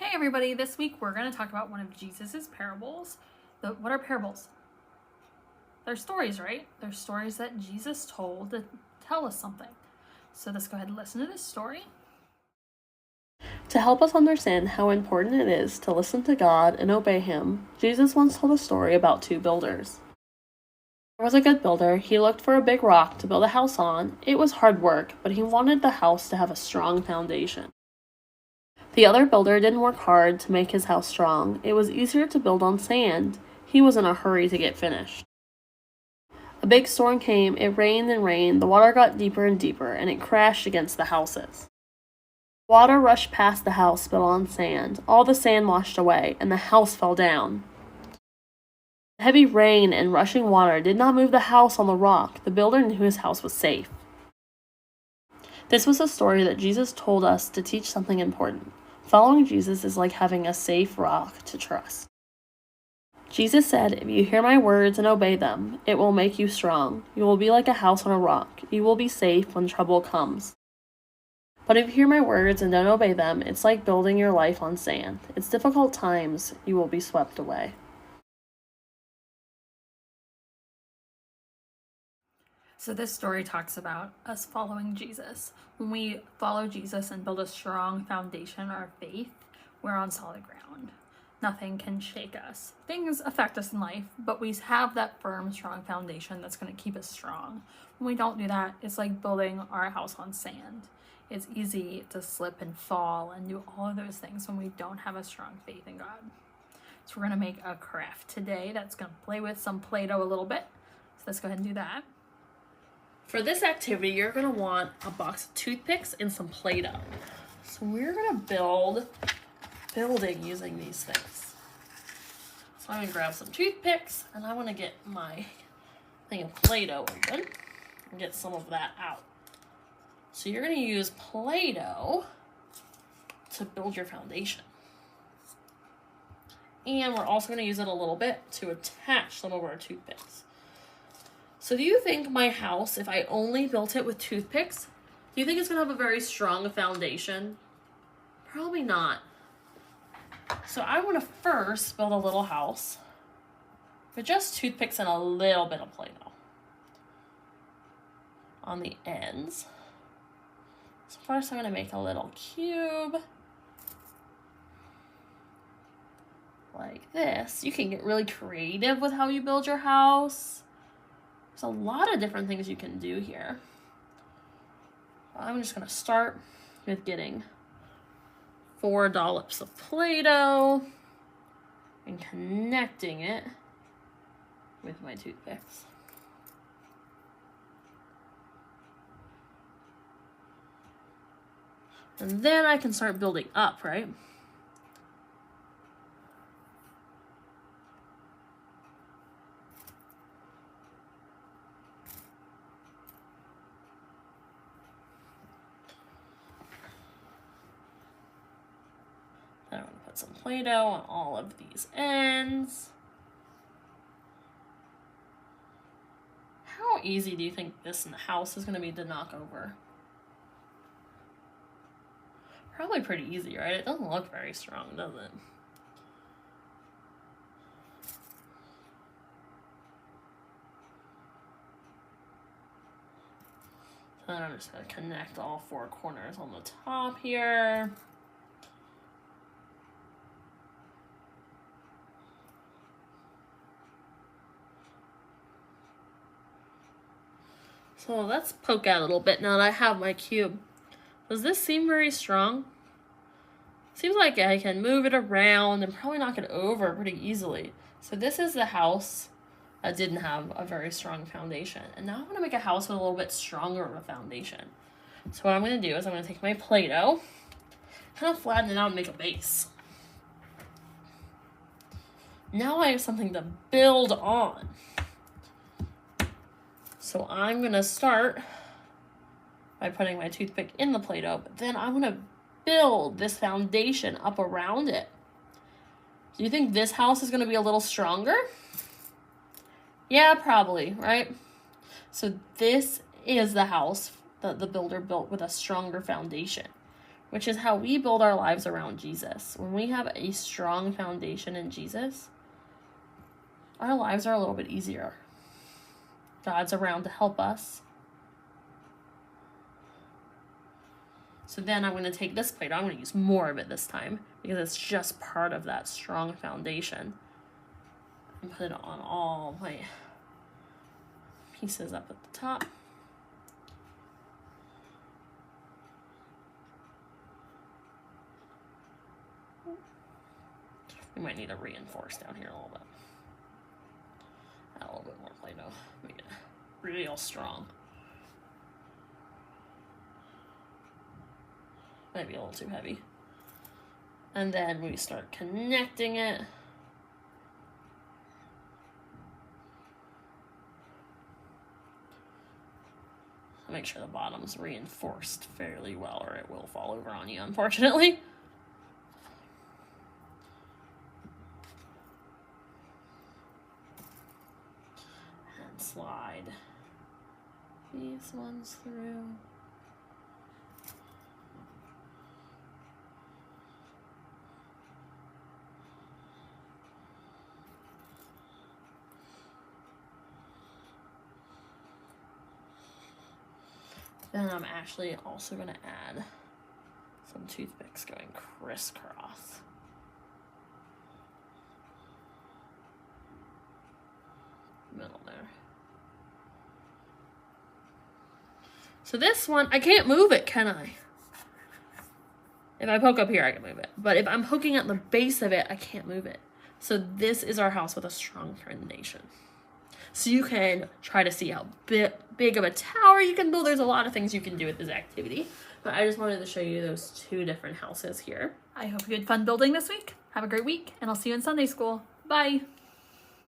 Hey everybody, this week we're going to talk about one of Jesus's parables. What are parables? They're stories, right? They're stories that Jesus told to tell us something. So let's go ahead and listen to this story. To help us understand how important it is to listen to God and obey Him, Jesus once told a story about two builders. There was a good builder. He looked for a big rock to build a house on. It was hard work, but he wanted the house to have a strong foundation. The other builder didn't work hard to make his house strong. It was easier to build on sand. He was in a hurry to get finished. A big storm came. It rained and rained. The water got deeper and deeper, and it crashed against the houses. Water rushed past the house built on sand. All the sand washed away, and the house fell down. The heavy rain and rushing water did not move the house on the rock. The builder knew his house was safe. This was a story that Jesus told us to teach something important. Following Jesus is like having a safe rock to trust. Jesus said, "If you hear my words and obey them, it will make you strong. You will be like a house on a rock. You will be safe when trouble comes. But if you hear my words and don't obey them, it's like building your life on sand. It's difficult times, you will be swept away." So this story talks about us following Jesus. When we follow Jesus and build a strong foundation, our faith, we're on solid ground. Nothing can shake us. Things affect us in life, but we have that firm, strong foundation that's going to keep us strong. When we don't do that, it's like building our house on sand. It's easy to slip and fall and do all of those things when we don't have a strong faith in God. So we're going to make a craft today that's going to play with some Play-Doh a little bit. So let's go ahead and do that. For this activity, you're going to want a box of toothpicks and some Play-Doh. So we're going to build building using these things. So I'm going to grab some toothpicks, and I want to get my thing of Play-Doh open and get some of that out. So you're going to use Play-Doh to build your foundation. And we're also going to use it a little bit to attach some of our toothpicks. So do you think my house, if I only built it with toothpicks, do you think it's going to have a very strong foundation? Probably not. So I want to first build a little house with just toothpicks and a little bit of Play-Doh on the ends. So first I'm going to make a little cube like this. You can get really creative with how you build your house. There's a lot of different things you can do here. I'm just going to start with getting 4 dollops of Play-Doh and connecting it with my toothpicks. And then I can start building up, right? Then I'm going to put some Play-Doh on all of these ends. How easy do you think this in the house is going to be to knock over? Probably pretty easy, right? It doesn't look very strong, does it? So then I'm just going to connect all 4 corners on the top here. So let's poke out a little bit now that I have my cube. Does this seem very strong? Seems like I can move it around and probably knock it over pretty easily. So this is the house that didn't have a very strong foundation. And now I'm going to make a house with a little bit stronger of a foundation. So what I'm going to do is I'm going to take my Play-Doh, kind of flatten it out and make a base. Now I have something to build on. So I'm going to start by putting my toothpick in the Play-Doh, but then I'm going to build this foundation up around it. Do you think this house is going to be a little stronger? Yeah, probably, right? So this is the house that the builder built with a stronger foundation. which is how we build our lives around Jesus. When we have a strong foundation in Jesus, our lives are a little bit easier. God's around to help us. So then I'm going to take this Play-Doh. I'm going to use more of it this time because it's just part of that strong foundation. And put it on all my pieces up at the top. We might need to reinforce down here a little bit. Add a little bit more Play-Doh. Make it real strong. Might be a little too heavy. And then we start connecting it. Make sure the bottom's reinforced fairly well, or it will fall over on you, unfortunately. And slide these ones through. Then I'm actually also going to add some toothpicks going crisscross. Middle there. So this one, I can't move it, can I? If I poke up here, I can move it. But if I'm poking at the base of it, I can't move it. So this is our house with a strong foundation. So you can try to see how big of a tower you can build. There's a lot of things you can do with this activity. But I just wanted to show you those two different houses here. I hope you had fun building this week. Have a great week, and I'll see you in Sunday school. Bye.